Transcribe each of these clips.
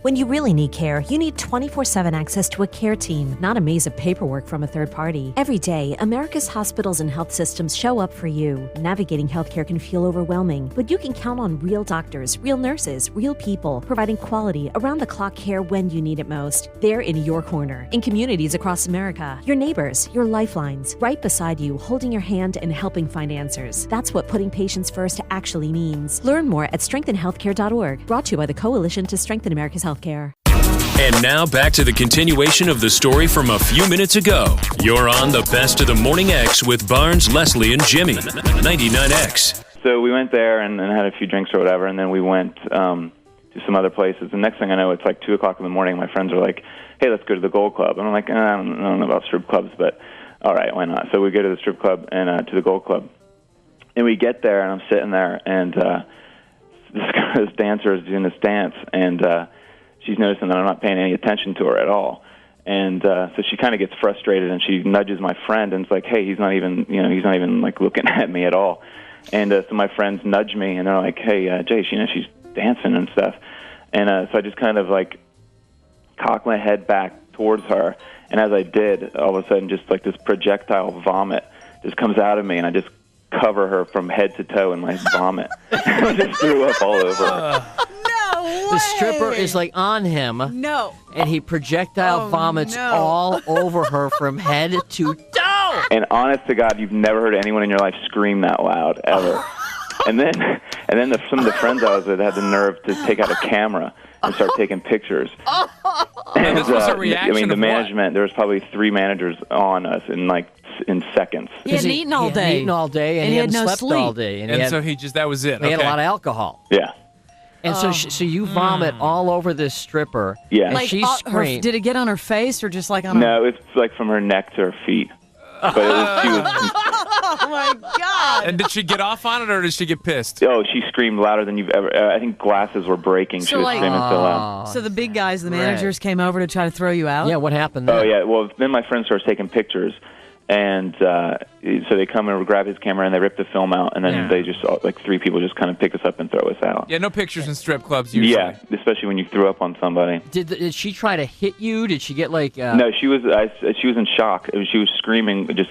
When you really need care, you need 24/7 access to a care team, not a maze of paperwork from a third party. Every day, America's hospitals and health systems show up for you. Navigating healthcare can feel overwhelming, but you can count on real doctors, real nurses, real people, providing quality, around-the-clock care when you need it most. They're in your corner, in communities across America. Your neighbors, your lifelines, right beside you, holding your hand and helping find answers. That's what putting patients first actually means. Learn more at strengthenhealthcare.org. Brought to you by the Coalition to Strengthen America's Healthcare. And now back to the continuation of the story from a few minutes ago. You're on the Best of the Morning X with Barnes, Leslie, and Jimmy. 99X. So we went there and had a few drinks or whatever, and then we went to some other places. The next thing I know, it's like 2 o'clock in the morning. My friends are like, hey, let's go to the Gold Club. And I'm like, I don't know about strip clubs, but all right, why not? So we go to the strip club and to the Gold Club. And we get there, and I'm sitting there, and this dancer is doing this dance, and she's noticing that I'm not paying any attention to her at all. And so she kind of gets frustrated, and she nudges my friend, and it's like, hey, he's not even like looking at me at all. And so my friends nudge me, and they're like, hey, Jay, she's dancing and stuff. And so I just kind of like cock my head back towards her, and as I did, all of a sudden, just like this projectile vomit just comes out of me, and I just cover her from head to toe in my vomit. I just threw up all over her. No way! The stripper is like on him. No. And he projectile vomits all over her from head to toe. And honest to God, you've never heard anyone in your life scream that loud, ever. And then some of the friends I was with had the nerve to take out a camera and start taking pictures. And this was a reaction I mean, the of management, there was probably 3 managers on us in seconds. He hadn't eaten all day. He hadn't eaten all day, and he hadn't no slept sleep. all day. And so that was it. He had a lot of alcohol. Yeah. And so you vomit all over this stripper. Yeah. And Like, she screamed. did it get on her face or just like on her? No, it's like from her neck to her feet. But she was, Oh, my God. And did she get off on it, or did she get pissed? oh, she screamed louder than you've ever. I think glasses were breaking. So, She was like- screaming so loud. So the big guys, the managers, came over to try to throw you out? Yeah, what happened there? Oh, yeah. Well, then my friend starts taking pictures. And so they come and grab his camera, and they rip the film out, and then they just, like 3 people just kind of pick us up and throw us out. Yeah, no pictures in strip clubs usually. Yeah, especially when you threw up on somebody. Did she try to hit you? Did she get like... No, she was in shock. She was screaming, just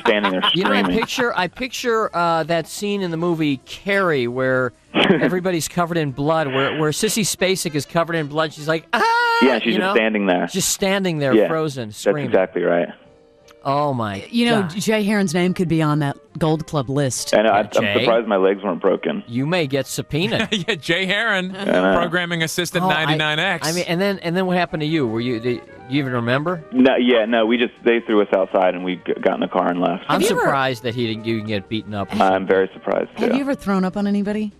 standing there You know, screaming. I picture that scene in the movie Carrie where everybody's covered in blood, where Sissy Spacek is covered in blood. She's like, ah! Yeah, she's just standing there. Just standing there, Yeah, frozen, That's screaming. exactly right. Oh, my You know, God. Jay Heron's name could be on that Gold Club list. And I'm Jay? surprised my legs weren't broken. You may get subpoenaed. Yeah, Jay Heron, programming assistant 99X. I mean, and then what happened to you? Do you even remember? No, they threw us outside, and we got in the car and left. I'm you ever- surprised that you can get beaten up. I'm very surprised, too. Have you ever thrown up on anybody?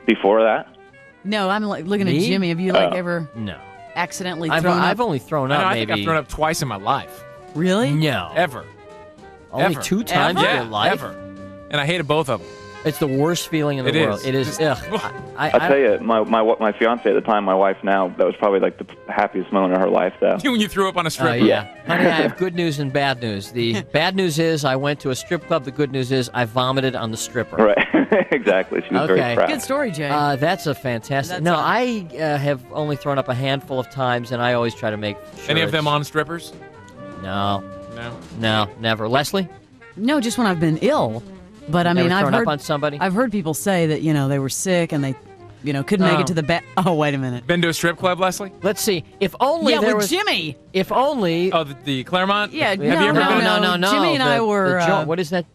Before that? No, I'm like looking at Me? Jimmy. Have you ever No. accidentally I've thrown up? I've only thrown I up know, I think maybe. I've thrown up twice in my life. Really? No. Ever. Only Ever. 2 times in Yeah, your life? ever. And I hated both of them. It's the worst feeling in the It world. is. It is. Ugh. I'll tell you, my fiance at the time, my wife now, that was probably like the happiest moment of her life, though. When you threw up on a stripper. Yeah. Honey, I have good news and bad news. The bad news is I went to a strip club. The good news is I vomited on the stripper. Right, exactly. She was Okay. very proud. Good story, Jay. That's a fantastic. That's I have only thrown up a handful of times, and I always try to make sure Any of them it's- on strippers? No. No. No, never. Leslie? no, just when I've been ill. But I mean, Never I've thrown heard up on somebody? I've heard people say that they were sick and they couldn't make it to the bed. Oh, wait a minute. Been to a strip club, Leslie? Let's see. If only Yeah, there with was... Jimmy. If only... Oh, the Claremont? Yeah, Have you ever been? No. Jimmy and I were, what is that?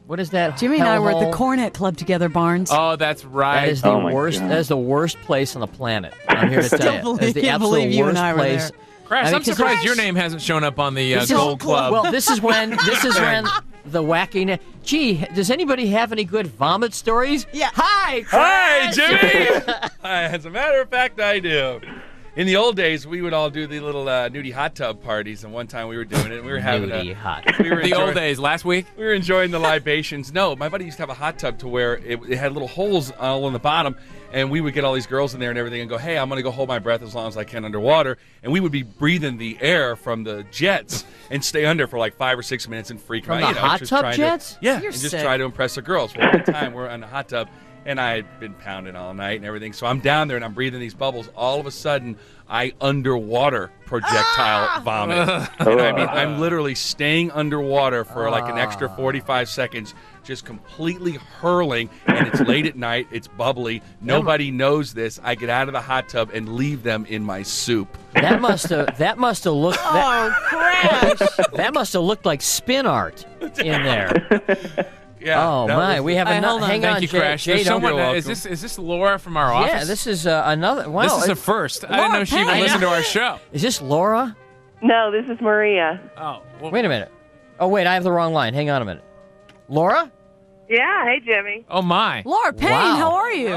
What is that? Jimmy and I were at the hellhole? Cornet Club together, Barnes. Oh, that's right. That is the Oh, my worst. God. That is the worst place on the planet. I'm here to tell you. That is the Can't absolute believe you and worst I were place. there. Crash, I mean, I'm 'cause surprised Crash- your name hasn't shown up on the This is- Gold Club. Well, this is when the wacky. Gee, does anybody have any good vomit stories? Yeah. Hi, Hi, Crash! Jimmy! As a matter of fact, I do. In the old days, we would all do the little nudie hot tub parties, and one time we were doing it, and we were having Nudie hot. We were the old enjoying- days, last week? We were enjoying the libations. No, my buddy used to have a hot tub to where it had little holes all on the bottom, and we would get all these girls in there and everything and go, hey, I'm going to go hold my breath as long as I can underwater, and we would be breathing the air from the jets and stay under for like 5 or 6 minutes and freak From out. the hot just tub trying jets? Yeah, You're and just sick. try to impress the girls. Well, one time we're on the hot tub, And I had been pounding all night and everything. So I'm down there and I'm breathing these bubbles. All of a sudden, I underwater projectile vomit. And I mean, I'm literally staying underwater for like an extra 45 seconds, just completely hurling. And it's late at night. It's bubbly. Nobody knows this. I get out of the hot tub and leave them in my soup. That must have looked. That must have looked like spin art in there. Yeah. Oh my! We have another. Hang Thank on, you, Crash. Jay, There's don't someone. go. Is this Laura from our office? Yeah, this is another. Wow, This is a first. I didn't know she even listened to our show. Is this Laura? No, this is Maria. Oh, well, Wait a minute. Oh wait, I have the wrong line. Hang on a minute. Laura? Yeah, hey, Jimmy. oh my. Laura Payne, Wow. how are you?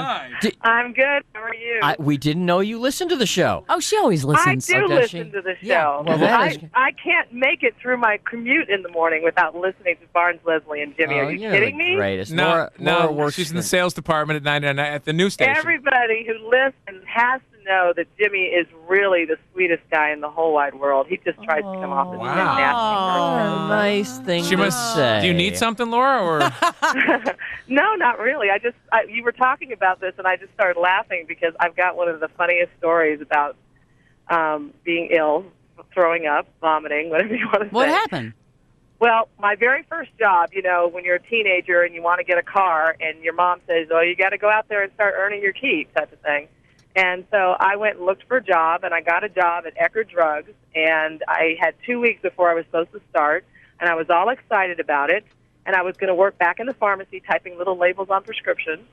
I'm good. How are you? We didn't know you listened to the show. Oh, she always listens. I do Oh, does listen she? to the show. Yeah. Well, that is- I can't make it through my commute in the morning without listening to Barnes, Leslie, and Jimmy. Are you you're kidding the me? Greatest. No, Laura works she's in the sales department at 99 at the news station. Everybody who listens has to know that Jimmy is really the sweetest guy in the whole wide world. He just tries to come off as Wow. a nasty person. Nice thing She to must. say. Do you need something, Laura? Or No, not really. You were talking about this, and I just started laughing because I've got one of the funniest stories about being ill, throwing up, vomiting, whatever you want to say. What happened? Well, my very first job, when you're a teenager and you want to get a car, and your mom says, "Oh, you got to go out there and start earning your keep," type of thing. And so I went and looked for a job, and I got a job at Ecker Drugs, and I had 2 weeks before I was supposed to start, and I was all excited about it. And I was going to work back in the pharmacy typing little labels on prescriptions.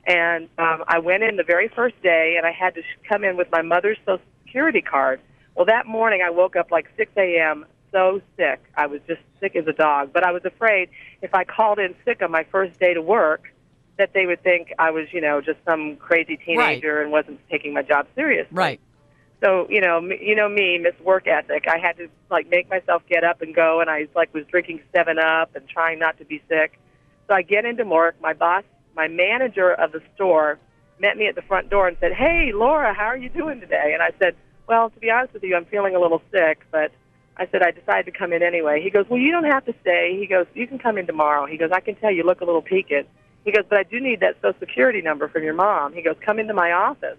And I went in the very first day, and I had to come in with my mother's Social Security card. Well, that morning I woke up like 6 a.m., so sick. I was just sick as a dog. But I was afraid if I called in sick on my first day to work that they would think I was, just some crazy teenager and wasn't taking my job seriously. Right. So, me, Miss Work Ethic, I had to, make myself get up and go, and I, was drinking 7-Up and trying not to be sick. So I get into work. My boss, my manager of the store, met me at the front door and said, "Hey, Laura, how are you doing today?" And I said, "Well, to be honest with you, I'm feeling a little sick," but I said I decided to come in anyway. He goes, "Well, you don't have to stay." He goes, "You can come in tomorrow." He goes, "I can tell you look a little peaked." He goes, "But I do need that Social Security number from your mom." He goes, "Come into my office."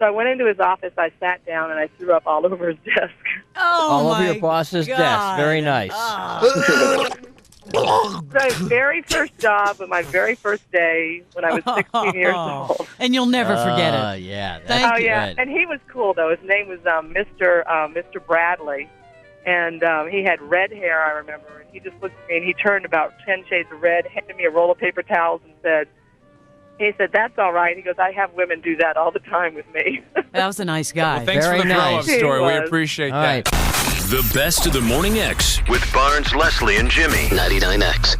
So I went into his office, I sat down, and I threw up all over his desk. Oh, All over my your boss's God. desk. Very nice. My very first job on my very first day when I was 16 years old. And you'll never forget it. Yeah. Thank That's Oh, yeah. good. And he was cool, though. His name was Mr. Bradley. And he had red hair, I remember. And he just looked at me, and he turned about 10 shades of red, handed me a roll of paper towels, and said, "That's all right." He goes, "I have women do that all the time with me." That was a nice guy. well, thanks Very for the nice. throw-up story. We He was. appreciate All that. right. The best of the Morning X With Barnes, Leslie, and Jimmy. 99X.